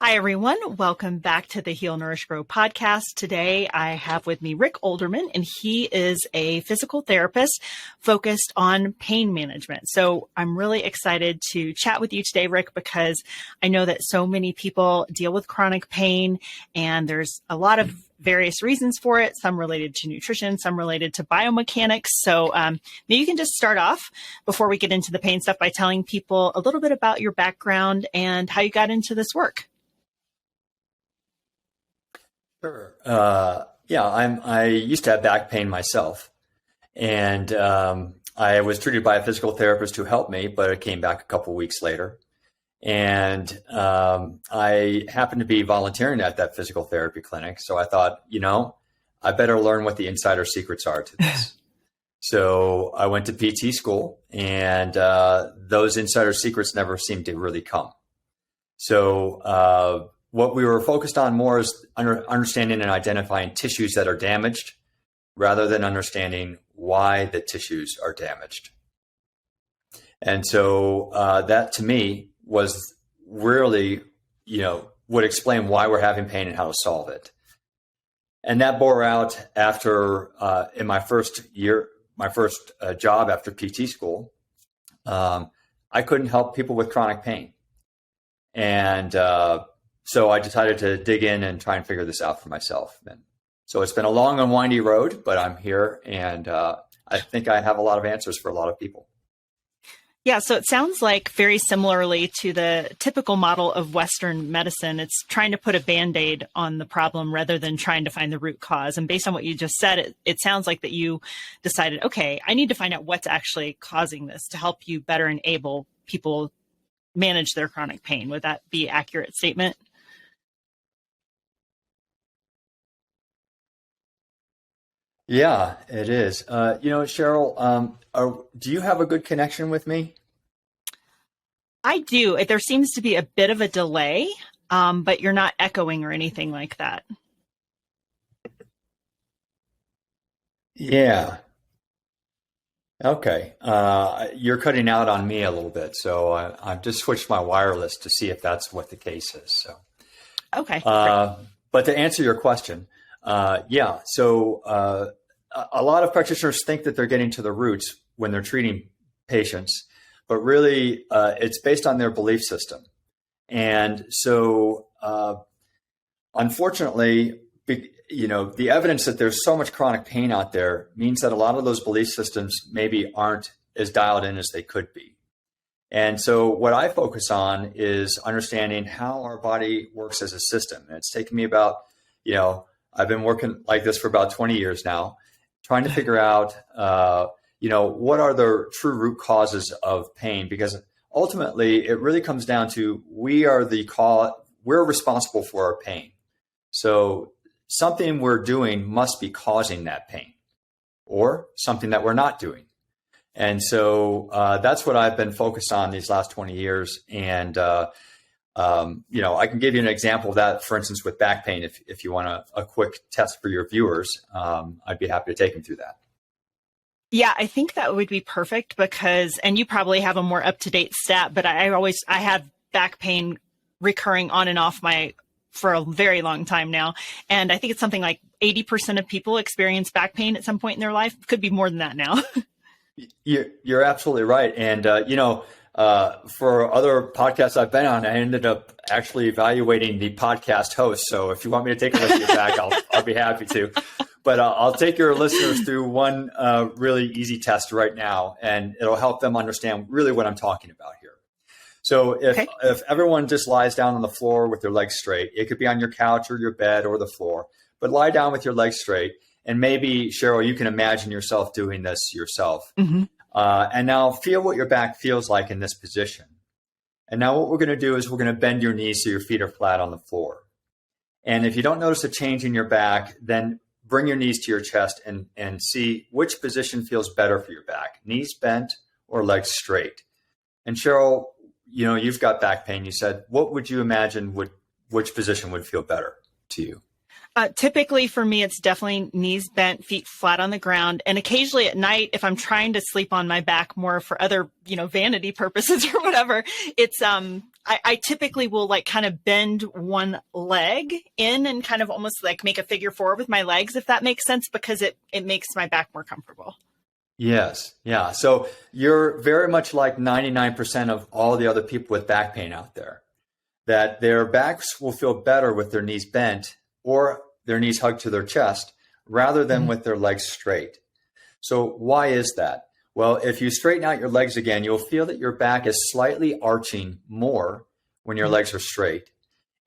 Hi, everyone. Welcome back to the Heal, Nourish, Grow podcast. Today, I have with me Rick Olderman, and he is a physical therapist focused on pain management. So I'm really excited to chat with you today, Rick, because I know that so many people deal with chronic pain, and there's a lot of various reasons for it, some related to nutrition, some related to biomechanics. So maybe you can just start off before we get into the pain stuff by telling people a little bit about your background and how you got into this work. Sure. I used to have back pain myself, and I was treated by a physical therapist who helped me, but it came back a couple of weeks later. And I happened to be volunteering at that physical therapy clinic. So I thought, I better learn what the insider secrets are to this. So I went to PT school, and those insider secrets never seemed to really come. So what we were focused on more is understanding and identifying tissues that are damaged rather than understanding why the tissues are damaged. And so that to me was really, would explain why we're having pain and how to solve it. And that bore out after, in my first job after PT school, I couldn't help people with chronic pain. And so I decided to dig in and try and figure this out for myself. And so it's been a long and windy road, but I'm here, and I think I have a lot of answers for a lot of people. Yeah, so it sounds like very similarly to the typical model of Western medicine, it's trying to put a Band-Aid on the problem rather than trying to find the root cause. And based on what you just said, it sounds like that you decided, okay, I need to find out what's actually causing this to help you better enable people manage their chronic pain. Would that be an accurate statement? Yeah, it is. CHERYL, do you have a good connection with me? I do. There seems to be a bit of a delay, but you're not echoing or anything like that. Yeah. Okay. You're cutting out on me a little bit, so I've just switched my wireless to see if that's what the case is. So, okay. But to answer your question, So a lot of practitioners think that they're getting to the roots when they're treating patients, but really it's based on their belief system. And so, unfortunately, the evidence that there's so much chronic pain out there means that a lot of those belief systems maybe aren't as dialed in as they could be. And so what I focus on is understanding how our body works as a system. And it's taken me about, I've been working like this for about 20 years now, trying to figure out, what are the true root causes of pain? Because ultimately, it really comes down to we're responsible for our pain. So something we're doing must be causing that pain, or something that we're not doing. And so that's what I've been focused on these last 20 years. And I can give you an example of that, for instance, with back pain. If you want a quick test for your viewers, I'd be happy to take them through that. Yeah, I think that would be perfect because, and you probably have a more up-to-date stat, but I have back pain recurring on and off for a very long time now. And I think it's something like 80% of people experience back pain at some point in their life. Could be more than that now. You're absolutely right. And, for other podcasts I've been on, I ended up actually evaluating the podcast host. So if you want me to take a look at your back, I'll be happy to. But I'll take your listeners through one really easy test right now, and it'll help them understand really what I'm talking about here. So if everyone just lies down on the floor with their legs straight, it could be on your couch or your bed or the floor, but lie down with your legs straight. And maybe, CHERYL, you can imagine yourself doing this yourself. Mm-hmm. And now feel what your back feels like in this position. And now what we're going to do is we're going to bend your knees so your feet are flat on the floor. And if you don't notice a change in your back, then bring your knees to your chest and see which position feels better for your back, knees bent or legs straight. And CHERYL, you've got back pain. You said, what would you imagine which position would feel better to you? Typically for me, it's definitely knees bent, feet flat on the ground. And occasionally at night, if I'm trying to sleep on my back more for other, vanity purposes or whatever, it's I typically will like kind of bend one leg in and kind of almost like make a figure four with my legs, if that makes sense, because it makes my back more comfortable. Yes. Yeah. So you're very much like 99% of all the other people with back pain out there, that their backs will feel better with their knees bent or their knees hugged to their chest rather than with their legs straight. So why is that? Well, if you straighten out your legs again, you'll feel that your back is slightly arching more when your legs are straight,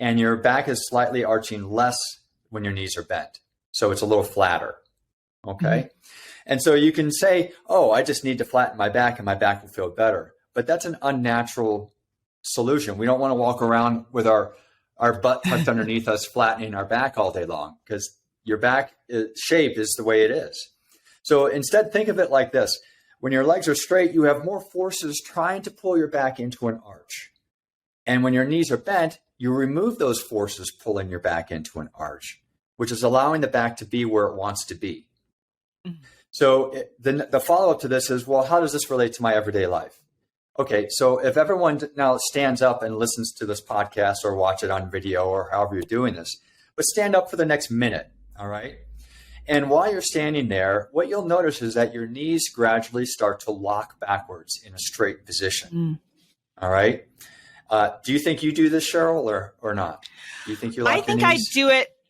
and your back is slightly arching less when your knees are bent. So it's a little flatter. Okay. And so you can say, oh, I just need to flatten my back and my back will feel better. But that's an unnatural solution. We don't want to walk around with our butt tucked underneath us, flattening our back all day long, because your back shape is the way it is. So instead, think of it like this. When your legs are straight, you have more forces trying to pull your back into an arch. And when your knees are bent, you remove those forces pulling your back into an arch, which is allowing the back to be where it wants to be. So the follow-up to this is, well, how does this relate to my everyday life? Okay, so if everyone now stands up and listens to this podcast or watch it on video or however you're doing this, but stand up for the next minute, all right? And while you're standing there, what you'll notice is that your knees gradually start to lock backwards in a straight position. All right. Do you think you do this, CHERYL, or not? Do you think you lock your knees?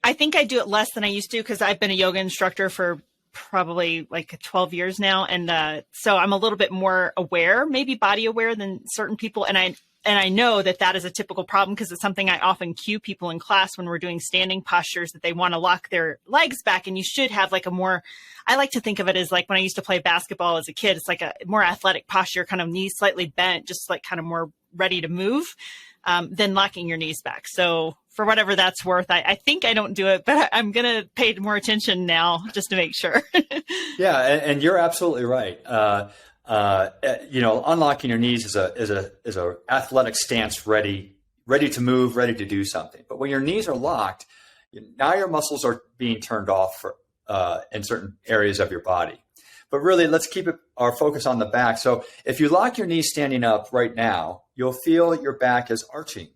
I think I do it less than I used to, because I've been a yoga instructor for probably like 12 years now. And so I'm a little bit more aware, maybe body aware than certain people. And I know that is a typical problem, because it's something I often cue people in class when we're doing standing postures, that they want to lock their legs back. And you should have like I like to think of it as like when I used to play basketball as a kid, it's like a more athletic posture, kind of knees slightly bent, just like kind of more ready to move, than locking your knees back. So for whatever that's worth, I think I don't do it, but I'm going to pay more attention now just to make sure. Yeah. And you're absolutely right. Unlocking your knees is a athletic stance, ready to move, ready to do something. But when your knees are locked, now your muscles are being turned off in certain areas of your body. But really, let's keep our focus on the back. So if you lock your knees standing up right now, you'll feel your back is arching.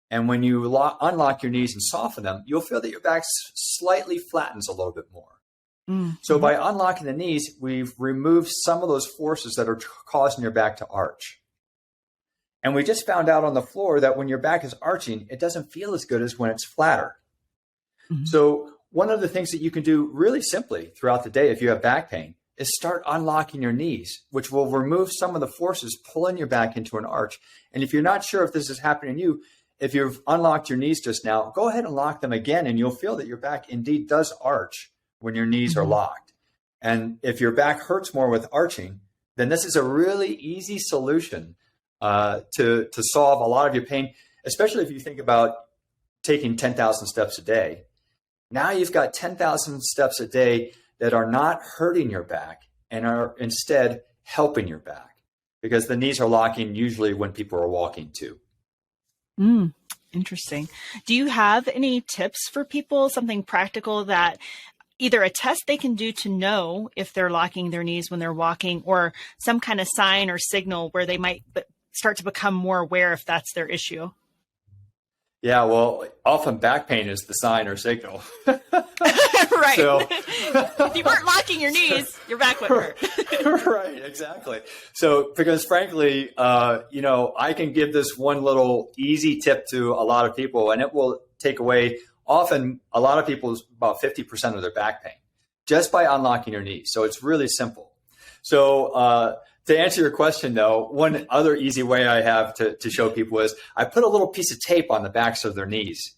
And when you unlock your knees and soften them, you'll feel that your back slightly flattens a little bit more. So by unlocking the knees, we've removed some of those forces that are causing your back to arch. And we just found out on the floor that when your back is arching, it doesn't feel as good as when it's flatter. So one of the things that you can do really simply throughout the day if you have back pain is start unlocking your knees, which will remove some of the forces pulling your back into an arch. And if you're not sure if this is happening to you, if you've unlocked your knees just now, go ahead and lock them again, and you'll feel that your back indeed does arch when your knees are locked. And if your back hurts more with arching, then this is a really easy solution to solve a lot of your pain, especially if you think about taking 10,000 steps a day. Now you've got 10,000 steps a day that are not hurting your back and are instead helping your back, because the knees are locking usually when people are walking too. Interesting. Do you have any tips for people, something practical, that either a test they can do to know if they're locking their knees when they're walking, or some kind of sign or signal where they might start to become more aware if that's their issue? Yeah, well, often back pain is the sign or signal. Right. So, if you weren't locking your knees, your back would hurt. Right, exactly. So, because frankly, I can give this one little easy tip to a lot of people, and it will take away often a lot of people's about 50% of their back pain just by unlocking your knees. So it's really simple. So to answer your question, though, one other easy way I have to show people is I put a little piece of tape on the backs of their knees.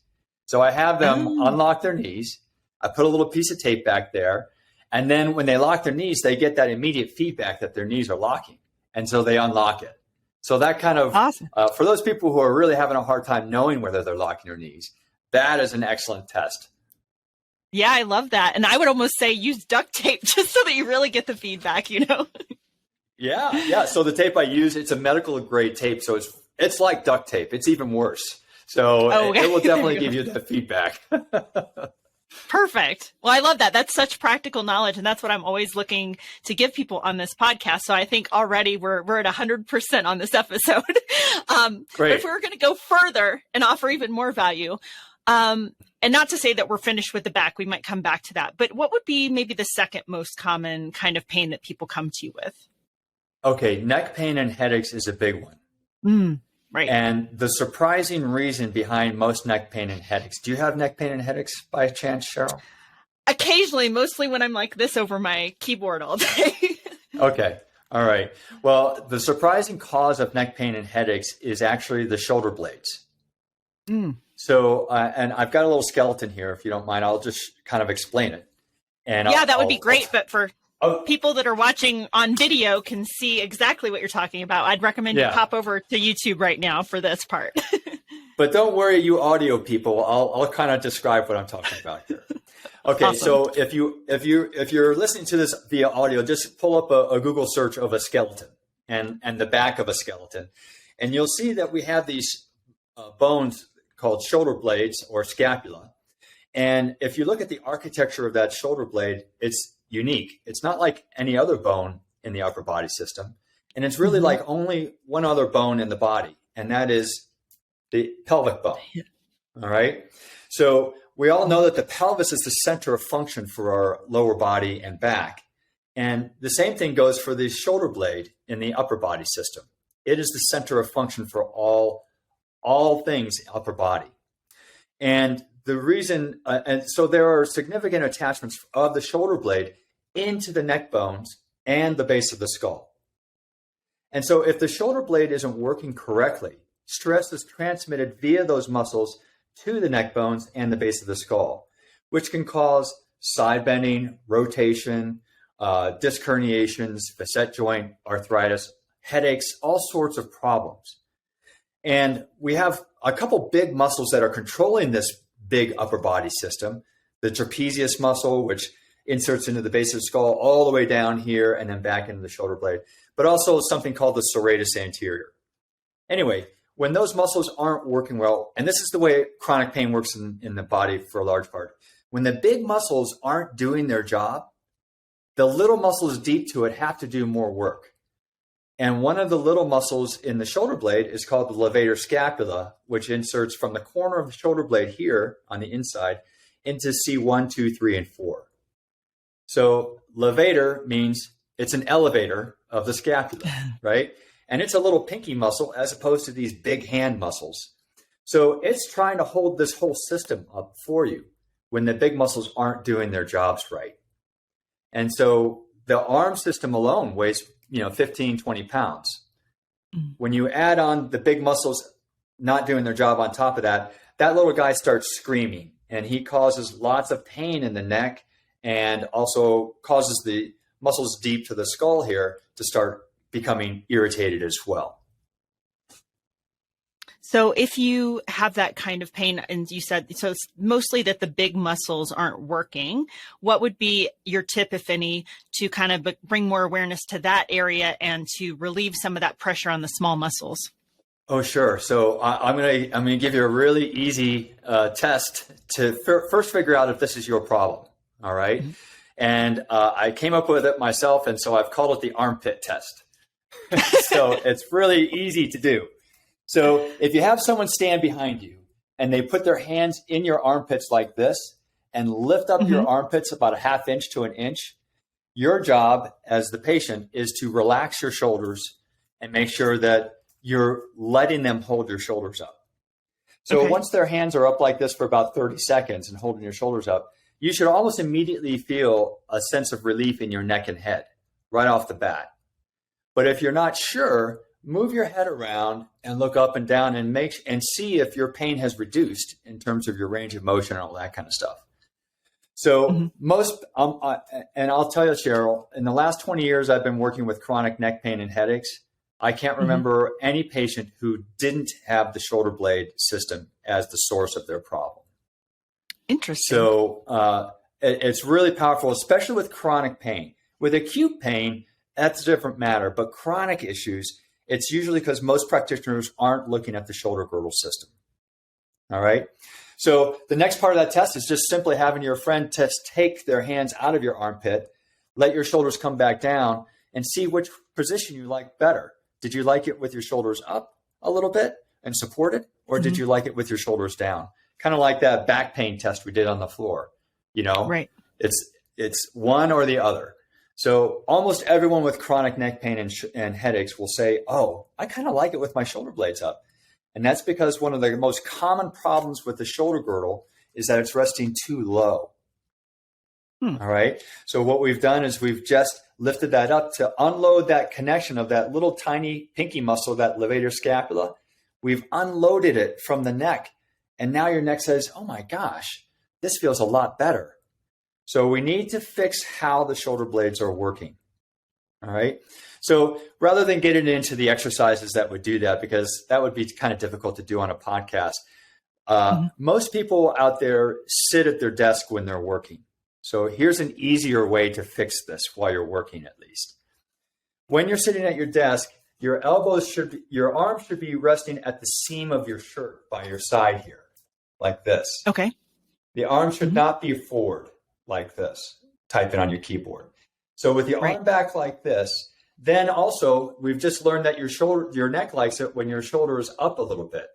So I have them unlock their knees. I put a little piece of tape back there. And then when they lock their knees, they get that immediate feedback that their knees are locking. And so they unlock it. So that kind of, awesome. For those people who are really having a hard time knowing whether they're locking their knees, that is an excellent test. Yeah, I love that. And I would almost say use duct tape just so that you really get the feedback, Yeah. So the tape I use, it's a medical grade tape. So it's like duct tape. It's even worse. So it will definitely give you that feedback. Perfect. Well, I love that. That's such practical knowledge. And that's what I'm always looking to give people on this podcast. So I think already we're at 100% on this episode. But if we were going to go further and offer even more value, and not to say that we're finished with the back, we might come back to that. But what would be maybe the second most common kind of pain that people come to you with? Okay. Neck pain and headaches is a big one. Right. And the surprising reason behind most neck pain and headaches. Do you have neck pain and headaches by chance, CHERYL? Occasionally, mostly when I'm like this over my keyboard all day. Okay. All right. Well, the surprising cause of neck pain and headaches is actually the shoulder blades. So, and I've got a little skeleton here. If you don't mind, I'll just kind of explain it. And that would be great. But for people that are watching on video can see exactly what you're talking about, I'd recommend you pop over to YouTube right now for this part. But don't worry, you audio people. I'll kind of describe what I'm talking about here. Okay, awesome. So if you're listening to this via audio, just pull up a Google search of a skeleton and the back of a skeleton, and you'll see that we have these bones called shoulder blades or scapula. And if you look at the architecture of that shoulder blade, it's unique. It's not like any other bone in the upper body system. And it's really like only one other bone in the body, and that is the pelvic bone. All right. So we all know that the pelvis is the center of function for our lower body and back. And the same thing goes for the shoulder blade in the upper body system. It is the center of function for all things upper body. And the reason, and so there are significant attachments of the shoulder blade into the neck bones and the base of the skull. And so if the shoulder blade isn't working correctly, stress is transmitted via those muscles to the neck bones and the base of the skull, which can cause side bending, rotation, disc herniations, facet joint arthritis, headaches, all sorts of problems. And we have a couple big muscles that are controlling this big upper body system. The trapezius muscle, which inserts into the base of the skull all the way down here and then back into the shoulder blade, but also something called the serratus anterior. Anyway, when those muscles aren't working well, and this is the way chronic pain works in the body for a large part, when the big muscles aren't doing their job, the little muscles deep to it have to do more work. And one of the little muscles in the shoulder blade is called the levator scapula, which inserts from the corner of the shoulder blade here on the inside into C1, 2, 3, and 4. So levator means it's an elevator of the scapula, right? And it's a little pinky muscle as opposed to these big hand muscles. So it's trying to hold this whole system up for you when the big muscles aren't doing their jobs right. And so the arm system alone weighs 15, 20 pounds. When you add on the big muscles not doing their job on top of that, that little guy starts screaming, and he causes lots of pain in the neck and also causes the muscles deep to the skull here to start becoming irritated as well. So if you have that kind of pain, and you said, so it's mostly that the big muscles aren't working, what would be your tip, if any, to kind of bring more awareness to that area and to relieve some of that pressure on the small muscles? Oh, sure. So I'm gonna give you a really easy test to first figure out if this is your problem. All right. Mm-hmm. And I came up with it myself, and so I've called it the armpit test. So it's really easy to do. So if you have someone stand behind you and they put their hands in your armpits like this and lift up your armpits about a half inch to an inch, your job as the patient is to relax your shoulders and make sure that you're letting them hold your shoulders up. So once their hands are up like this for about 30 seconds and holding your shoulders up, you should almost immediately feel a sense of relief in your neck and head right off the bat. But if you're not sure, move your head around and look up and down and see if your pain has reduced in terms of your range of motion and all that kind of stuff. So and I'll tell you, CHERYL, in the last 20 years, I've been working with chronic neck pain and headaches. I can't remember any patient who didn't have the shoulder blade system as the source of their problem. Interesting. So it's really powerful, especially with chronic pain. With acute pain, that's a different matter. But chronic issues, it's usually because most practitioners aren't looking at the shoulder girdle system. All right. So the next part of that test is just simply having your friend take their hands out of your armpit, let your shoulders come back down, and see which position you like better. Did you like it with your shoulders up a little bit and supported, or did you like it with your shoulders down? Kind of like that back pain test we did on the floor. Right. It's one or the other. So almost everyone with chronic neck pain and headaches will say, oh, I kind of like it with my shoulder blades up. And that's because one of the most common problems with the shoulder girdle is that it's resting too low. All right. So what we've done is we've just lifted that up to unload that connection of that little tiny pinky muscle, that levator scapula. We've unloaded it from the neck. And now your neck says, oh my gosh, this feels a lot better. So we need to fix how the shoulder blades are working. All right. So rather than getting into the exercises that would do that, because that would be kind of difficult to do on a podcast, most people out there sit at their desk when they're working. So here's an easier way to fix this while you're working, at least. When you're sitting at your desk, your arms should be resting at the seam of your shirt by your side here, like this. Okay. The arm should not be forward like this, typing on your keyboard. So with the arm back like this, then also we've just learned that your neck likes it when your shoulder is up a little bit.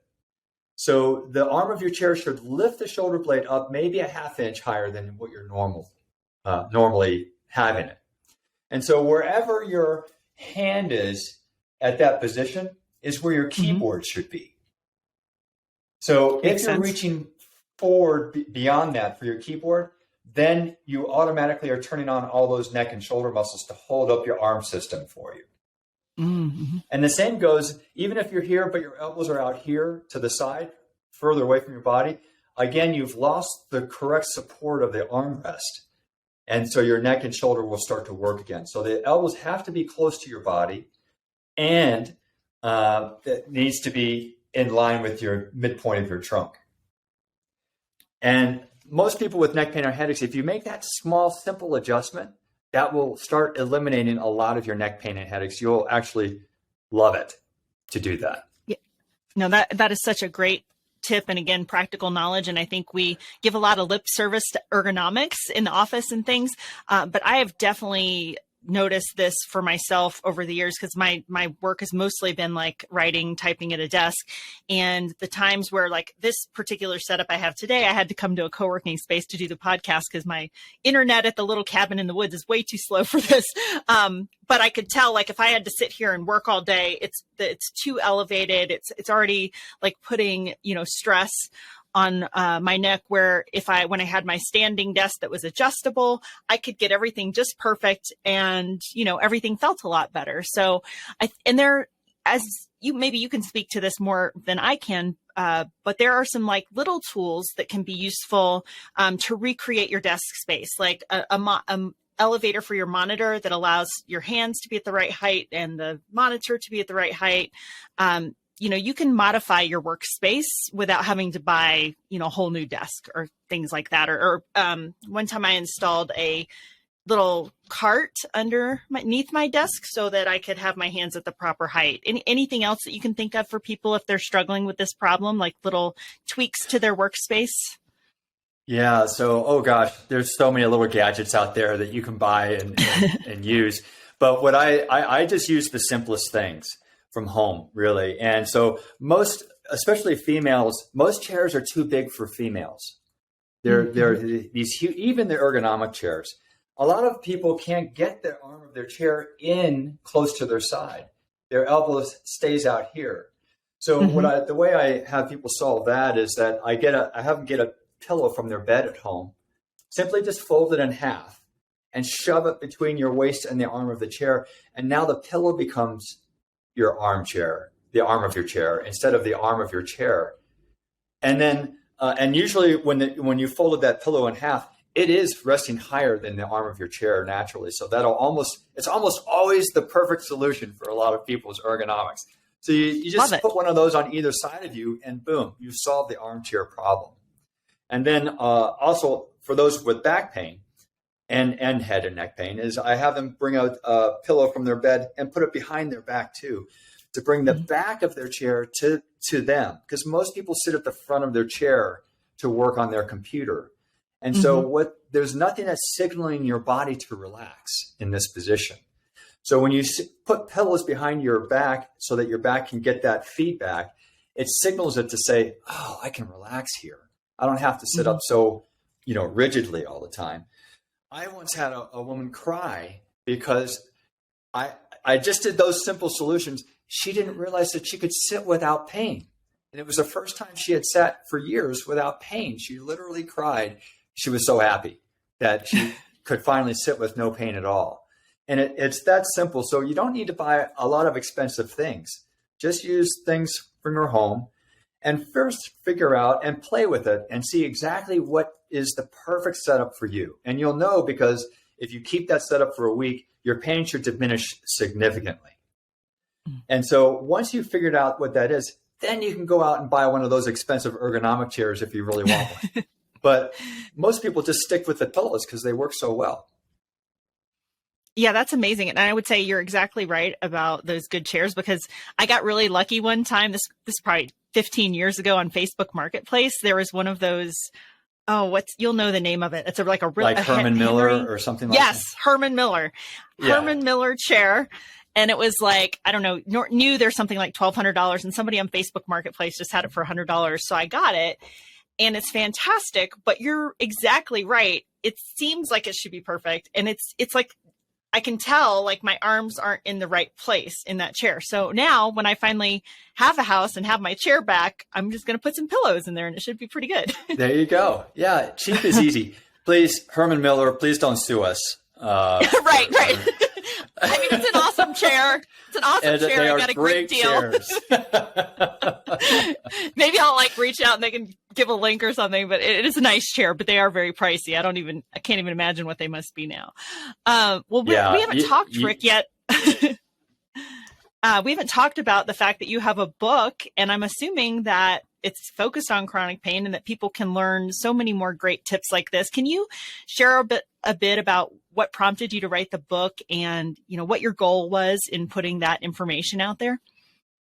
So the arm of your chair should lift the shoulder blade up maybe a half inch higher than what you're normally having it. And so wherever your hand is at that position is where your keyboard should be. So if you're reaching forward beyond that for your keyboard, then you automatically are turning on all those neck and shoulder muscles to hold up your arm system for you. And the same goes, even if you're here, but your elbows are out here to the side, further away from your body, again, you've lost the correct support of the armrest. And so your neck and shoulder will start to work again. So the elbows have to be close to your body, and it needs to be in line with your midpoint of your trunk. And most people with neck pain or headaches, if you make that small, simple adjustment, that will start eliminating a lot of your neck pain and headaches. You'll actually love it to do that. Yeah. No, that is such a great tip, and again, practical knowledge. And I think we give a lot of lip service to ergonomics in the office and things. But I have definitely noticed this for myself over the years, because my work has mostly been like writing, typing at a desk. And the times where like this particular setup I have today, I had to come to a co-working space to do the podcast because my internet at the little cabin in the woods is way too slow for this. But I could tell, like, if I had to sit here and work all day, it's too elevated. It's already like putting, stress on my neck, where when I had my standing desk that was adjustable, I could get everything just perfect, and everything felt a lot better. So maybe you can speak to this more than I can, but there are some like little tools that can be useful to recreate your desk space, like a elevator for your monitor that allows your hands to be at the right height and the monitor to be at the right height. You can modify your workspace without having to buy, a whole new desk or things like that. Or one time I installed a little cart underneath my desk so that I could have my hands at the proper height. Anything else that you can think of for people if they're struggling with this problem, like little tweaks to their workspace? Yeah. So, oh gosh, there's so many little gadgets out there that you can buy and use. But what I just use the simplest things from home, really. And so especially females, most chairs are too big for females. They're these huge, even the ergonomic chairs. A lot of people can't get the arm of their chair in close to their side. Their elbow stays out here. So the way I have people solve that is that I have them get a pillow from their bed at home, simply just fold it in half and shove it between your waist and the arm of the chair. And now the pillow becomes your armchair, the arm of your chair, instead of the arm of your chair. And then, and usually when you folded that pillow in half, it is resting higher than the arm of your chair naturally. So it's almost always the perfect solution for a lot of people's ergonomics. So you just put one of those on either side of you, and boom, you've solved the armchair problem. And then also for those with back pain and head and neck pain, is I have them bring out a pillow from their bed and put it behind their back too, to bring the back of their chair to them. Because most people sit at the front of their chair to work on their computer. And so there's nothing that's signaling your body to relax in this position. So when you put pillows behind your back so that your back can get that feedback, it signals it to say, oh, I can relax here. I don't have to sit up so, rigidly all the time. I once had a woman cry because I just did those simple solutions. She didn't realize that she could sit without pain. And it was the first time she had sat for years without pain. She literally cried. She was so happy that she could finally sit with no pain at all. And it's that simple. So you don't need to buy a lot of expensive things. Just use things from your home and first figure out and play with it and see exactly what is the perfect setup for you. And you'll know, because if you keep that setup for a week, your pain should diminish significantly. And so once you've figured out what that is, then you can go out and buy one of those expensive ergonomic chairs if you really want one. But most people just stick with the pillows because they work so well. Yeah, that's amazing. And I would say you're exactly right about those good chairs, because I got really lucky one time. This is probably 15 years ago on Facebook Marketplace. There was one of those, you'll know the name of it. It's like Herman Miller or something like that. Yes, Herman Miller. Yeah. Herman Miller chair. And it was like, I don't know, new there's something like $1,200, and somebody on Facebook Marketplace just had it for $100. So I got it, and it's fantastic, but you're exactly right. It seems like it should be perfect. And it's like, I can tell like my arms aren't in the right place in that chair. So now when I finally have a house and have my chair back, I'm just going to put some pillows in there and it should be pretty good. There you go. Yeah. Cheap is easy. Please, Herman Miller, please don't sue us. Right. I mean, it's an awesome chair. It's an awesome chair. I got a great deal. Maybe I'll reach out and they can give a link or something, but it is a nice chair, but they are very pricey. I can't even imagine what they must be now. We haven't talked, Rick, yet. We haven't talked about the fact that you have a book, and I'm assuming that it's focused on chronic pain and that people can learn so many more great tips like this. Can you share a bit about what prompted you to write the book and, what your goal was in putting that information out there?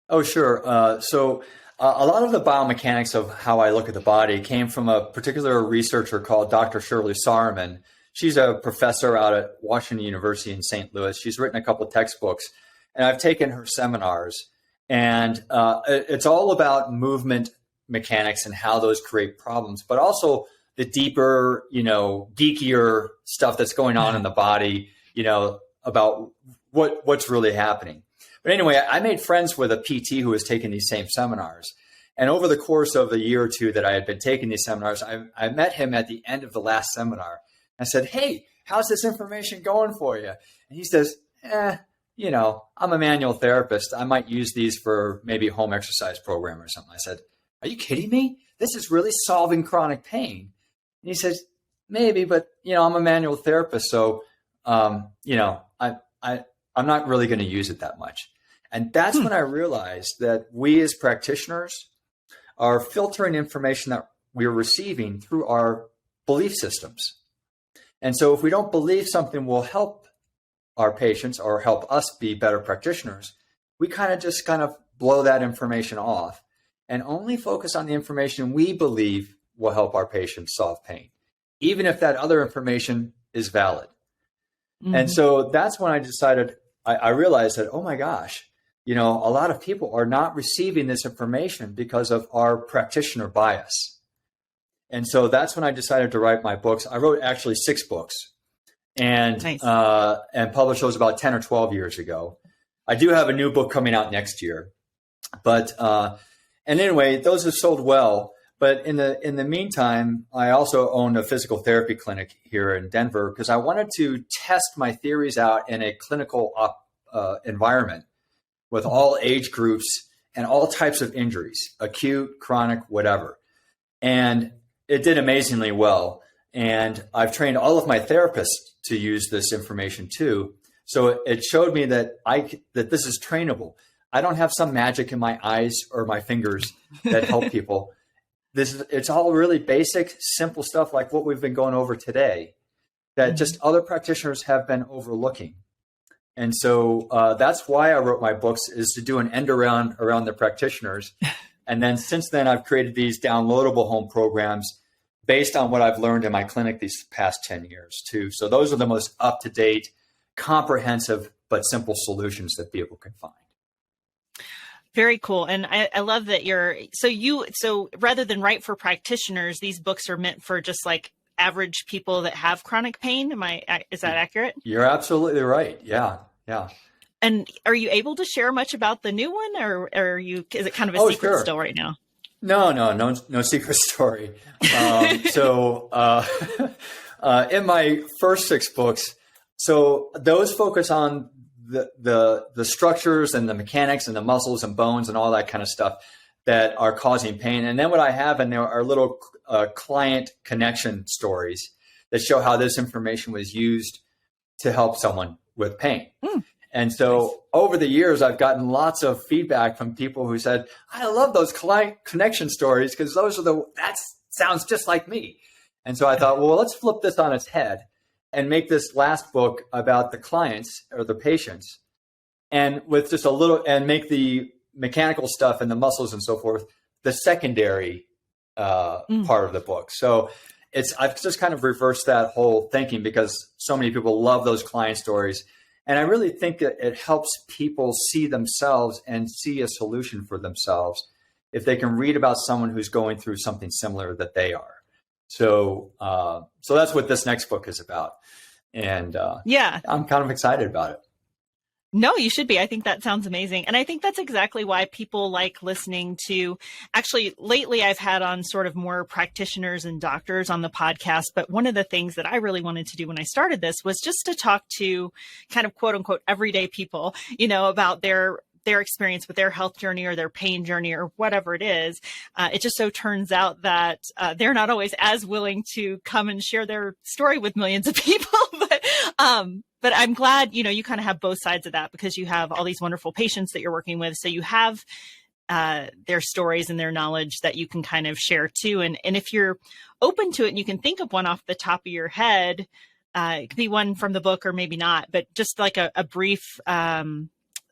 Oh, sure. So a lot of the biomechanics of how I look at the body came from a particular researcher called Dr. CHERYL. She's a professor out at Washington University in St. Louis. She's written a couple of textbooks, and I've taken her seminars. And it's all about movement mechanics and how those create problems, but also the deeper, geekier stuff that's going on in the body, about what's really happening. But anyway, I made friends with a PT who was taking these same seminars. And over the course of a year or two that I had been taking these seminars, I met him at the end of the last seminar. I said, "Hey, how's this information going for you?" And he says, "I'm a manual therapist. I might use these for maybe a home exercise program or something." I said, "Are you kidding me? This is really solving chronic pain." And he says, "Maybe, but I'm a manual therapist, so I'm not really going to use it that much." And that's when I realized that we as practitioners are filtering information that we're receiving through our belief systems. And so if we don't believe something will help our patients or help us be better practitioners, we kind of blow that information off and only focus on the information we believe will help our patients solve pain, even if that other information is valid. Mm-hmm. And so that's when I decided, I realized that, oh my gosh, a lot of people are not receiving this information because of our practitioner bias. And so that's when I decided to write my books. I wrote actually 6 books and published those about 10 or 12 years ago. I do have a new book coming out next year, but, and anyway, those have sold well. But in the meantime, I also own a physical therapy clinic here in Denver because I wanted to test my theories out in a clinical environment with all age groups and all types of injuries, acute, chronic, whatever. And it did amazingly well. And I've trained all of my therapists to use this information too. So it showed me that that this is trainable. I don't have some magic in my eyes or my fingers that help people. It's all really basic, simple stuff like what we've been going over today that just other practitioners have been overlooking. And so that's why I wrote my books, is to do an end around the practitioners And then since then, I've created these downloadable home programs based on what I've learned in my clinic these past 10 years too. So those are the most up-to-date, comprehensive, but simple solutions that people can find. Very cool. And I love that so rather than write for practitioners, these books are meant for just like average people that have chronic pain. Is that accurate? You're absolutely right. Yeah. Yeah. And are you able to share much about the new one, or is it kind of a secret still right now? No secret story. In my first 6 books, so those focus on the structures and the mechanics and the muscles and bones and all that kind of stuff that are causing pain. And then what I have in there are little client connection stories that show how this information was used to help someone with pain. And so over the years, I've gotten lots of feedback from people who said, I love those client connection stories because that sounds just like me. And so I thought, well, let's flip this on its head and make this last book about the clients or the patients, and with just and make the mechanical stuff and the muscles and so forth the secondary part of the book. So I've just kind of reversed that whole thinking because so many people love those client stories. And I really think that it helps people see themselves and see a solution for themselves if they can read about someone who's going through something similar that they are. So that's what this next book is about. And I'm kind of excited about it. No, you should be. I think that sounds amazing. And I think that's exactly why people like listening to, actually, lately I've had on sort of more practitioners and doctors on the podcast. But one of the things that I really wanted to do when I started this was just to talk to kind of quote unquote everyday people, about their experience with their health journey or their pain journey or whatever it is. It just so turns out that they're not always as willing to come and share their story with millions of people. But I'm glad, you kind of have both sides of that because you have all these wonderful patients that you're working with. So you have their stories and their knowledge that you can kind of share too. And if you're open to it and you can think of one off the top of your head, it could be one from the book or maybe not, but just like a brief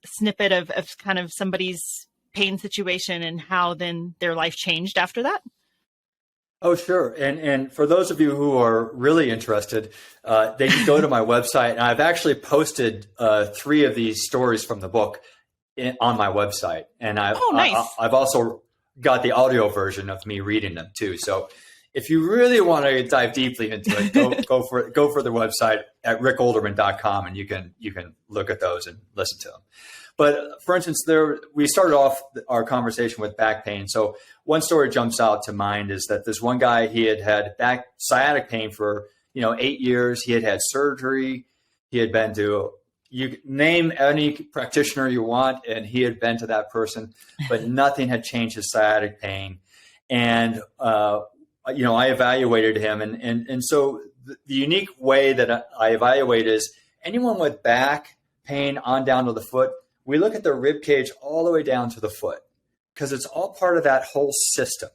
snippet of kind of somebody's pain situation and how then their life changed after that. Oh, sure. And for those of you who are really interested, they can go to my website. And I've actually posted 3 of these stories from the book on my website. And nice. I've also got the audio version of me reading them too. So if you really want to dive deeply into it, go for the website at rickolderman.com, and you can look at those and listen to them. But for instance, we started off our conversation with back pain. So one story jumps out to mind is that this one guy, he had back sciatic pain for 8 years. He had surgery. He had been to, you name any practitioner you want, and he had been to that person, but nothing had changed his sciatic pain. And I evaluated him, and so the unique way that I evaluate is anyone with back pain on down to the foot. We look at the rib cage all the way down to the foot because it's all part of that whole system.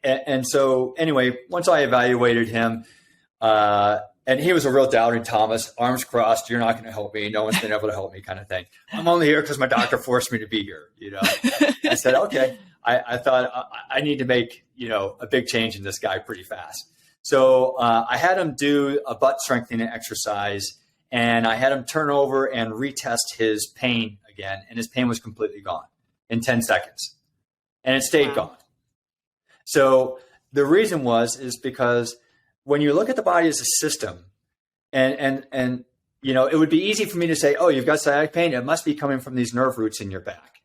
And so anyway, once I evaluated him, and he was a real doubting Thomas, arms crossed, you're not going to help me. No one's been able to help me kind of thing. I'm only here because my doctor forced me to be here. I said, okay. I thought I need to make, a big change in this guy pretty fast. So I had him do a butt strengthening exercise, and I had him turn over and retest his pain again. And his pain was completely gone in 10 seconds. And it stayed gone. So the reason is because when you look at the body as a system, and it would be easy for me to say, oh, you've got sciatic pain. It must be coming from these nerve roots in your back.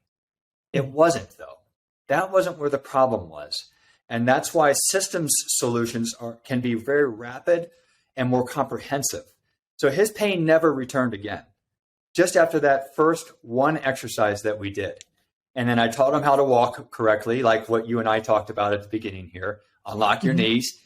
It wasn't, though. That wasn't where the problem was. And that's why systems solutions can be very rapid and more comprehensive. So his pain never returned again, just after that first one exercise that we did. And then I taught him how to walk correctly, like what you and I talked about at the beginning here, unlock your knees,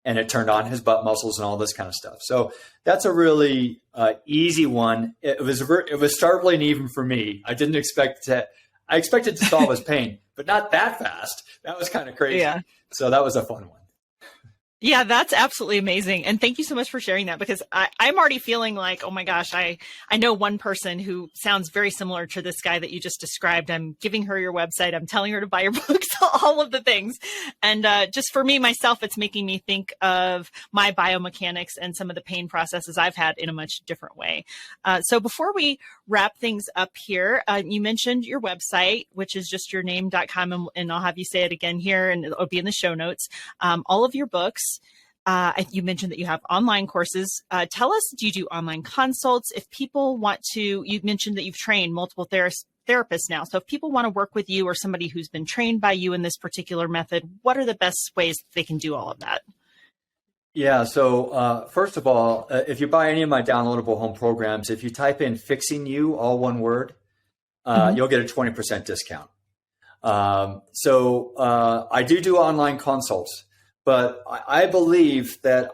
and it turned on his butt muscles and all this kind of stuff. So that's a really easy one. It was startling even for me. I expected to solve his pain, but not that fast. That was kind of crazy. Yeah. So that was a fun one. Yeah, that's absolutely amazing. And thank you so much for sharing that because I'm already feeling like, oh my gosh, I know one person who sounds very similar to this guy that you just described. I'm giving her your website. I'm telling her to buy your books, all of the things. And just for me, myself, it's making me think of my biomechanics and some of the pain processes I've had in a much different way. So before we wrap things up here, you mentioned your website, which is just your name.com, and I'll have you say it again here, and it'll be in the show notes. All of your books. You mentioned that you have online courses. Tell us, do you do online consults? If people want to, you mentioned that you've trained multiple therapists now. So if people want to work with you or somebody who's been trained by you in this particular method, what are the best ways that they can do all of that? Yeah. So first of all, if you buy any of my downloadable home programs, if you type in "fixing you," all one word, you'll get a 20% discount. I do online consults. But I believe that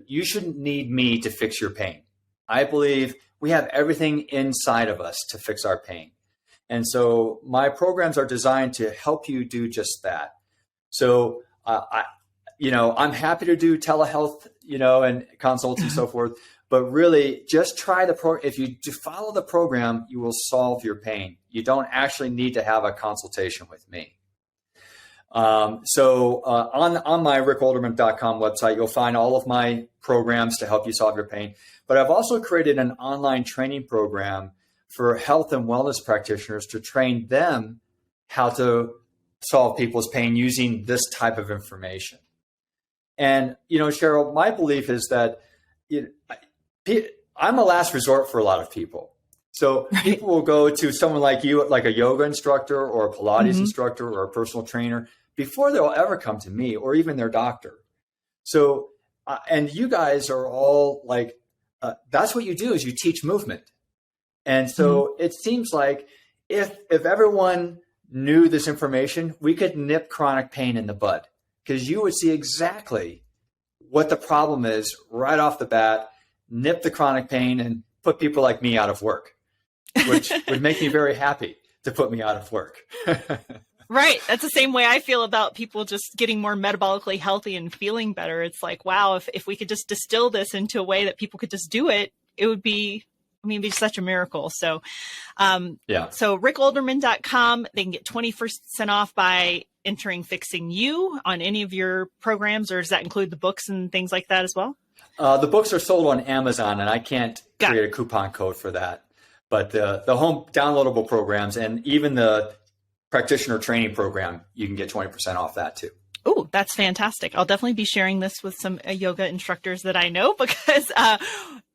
you shouldn't need me to fix your pain. I believe we have everything inside of us to fix our pain. And so my programs are designed to help you do just that. So, I'm happy to do telehealth, and consults and so forth, but really just try if you follow the program, you will solve your pain. You don't actually need to have a consultation with me. On my rickolderman.com website, you'll find all of my programs to help you solve your pain. But I've also created an online training program for health and wellness practitioners to train them how to solve people's pain using this type of information. And, Cheryl, my belief is that I'm a last resort for a lot of people. So people will go to someone like you, like a yoga instructor or a Pilates instructor or a personal trainer, before they'll ever come to me or even their doctor. So, and you guys are all like, that's what you do is you teach movement. And so it seems like if everyone knew this information, we could nip chronic pain in the bud because you would see exactly what the problem is right off the bat, nip the chronic pain and put people like me out of work, which would make me very happy to put me out of work. Right. That's the same way I feel about people just getting more metabolically healthy and feeling better. It's like, wow, if we could just distill this into a way that people could just do it, it would be, it'd be such a miracle. So, So rickolderman.com, they can get 20% off by entering Fixing You on any of your programs, or does that include the books and things like that as well? The books are sold on Amazon, and I can't create a coupon code for that. But the home downloadable programs and even the practitioner training program, you can get 20% off that too. Oh, that's fantastic. I'll definitely be sharing this with some yoga instructors that I know because,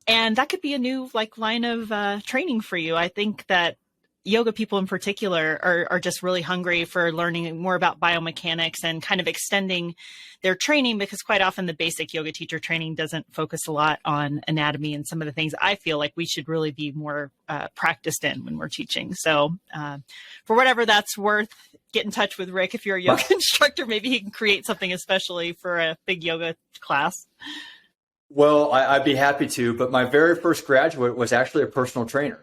and that could be a new line of training for you. I think that yoga people in particular are just really hungry for learning more about biomechanics and kind of extending their training, because quite often the basic yoga teacher training doesn't focus a lot on anatomy and some of the things I feel like we should really be more practiced in when we're teaching. So for whatever that's worth, get in touch with Rick. If you're a yoga instructor, maybe he can create something especially for a big yoga class. Well, I'd be happy to, but my very first graduate was actually a personal trainer.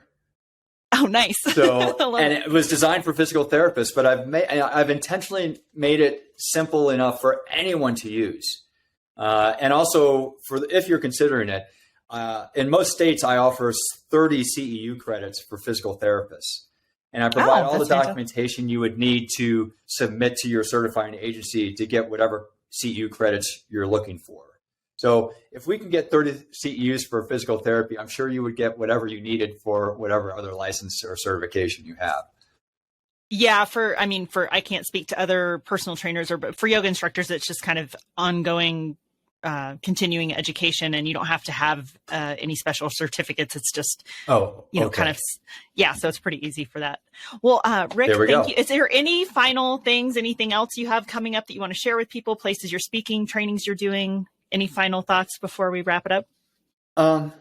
Oh, nice. So, and it was designed for physical therapists, but I've intentionally made it simple enough for anyone to use. And also if you're considering it, in most states, I offer 30 CEU credits for physical therapists. And I provide all the documentation you would need to submit to your certifying agency to get whatever CEU credits you're looking for. So if we can get 30 CEUs for physical therapy, I'm sure you would get whatever you needed for whatever other license or certification you have. Yeah, I can't speak to other personal trainers, but for yoga instructors, it's just kind of ongoing, continuing education, and you don't have to have any special certificates. It's just, kind of, so it's pretty easy for that. Well, Rick, thank you. Is there any final things, anything else you have coming up that you want to share with people, places you're speaking, trainings you're doing? Any final thoughts before we wrap it up? No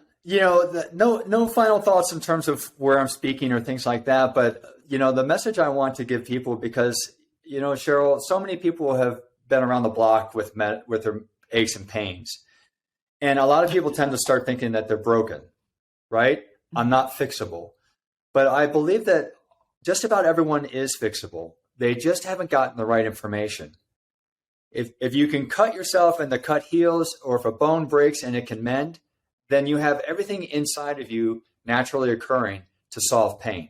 final thoughts in terms of where I'm speaking or things like that. But, the message I want to give people, because, Cheryl, so many people have been around the block with their aches and pains. And a lot of people tend to start thinking that they're broken, right? I'm not fixable. But I believe that just about everyone is fixable. They just haven't gotten the right information. If you can cut yourself and the cut heals, or if a bone breaks and it can mend, then you have everything inside of you naturally occurring to solve pain.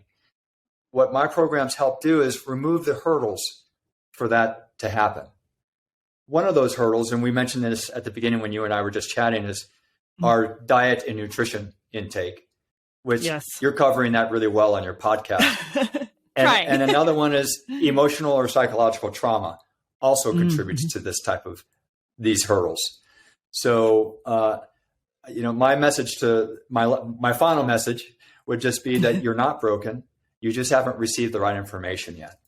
What my programs help do is remove the hurdles for that to happen. One of those hurdles, and we mentioned this at the beginning when you and I were just chatting, is our diet and nutrition intake, which you're covering that really well on your podcast. And another one is emotional or psychological trauma also contributes to this type of these hurdles. So, my message to my final message would just be that you're not broken. You just haven't received the right information yet.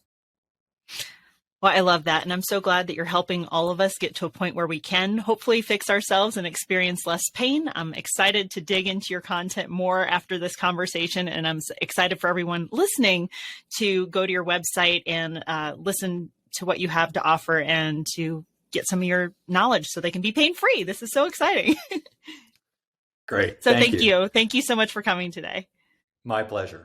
Well, I love that. And I'm so glad that you're helping all of us get to a point where we can hopefully fix ourselves and experience less pain. I'm excited to dig into your content more after this conversation. And I'm excited for everyone listening to go to your website and listen to what you have to offer and to get some of your knowledge so they can be pain-free. This is so exciting. Great. So thank you. Thank you so much for coming today. My pleasure.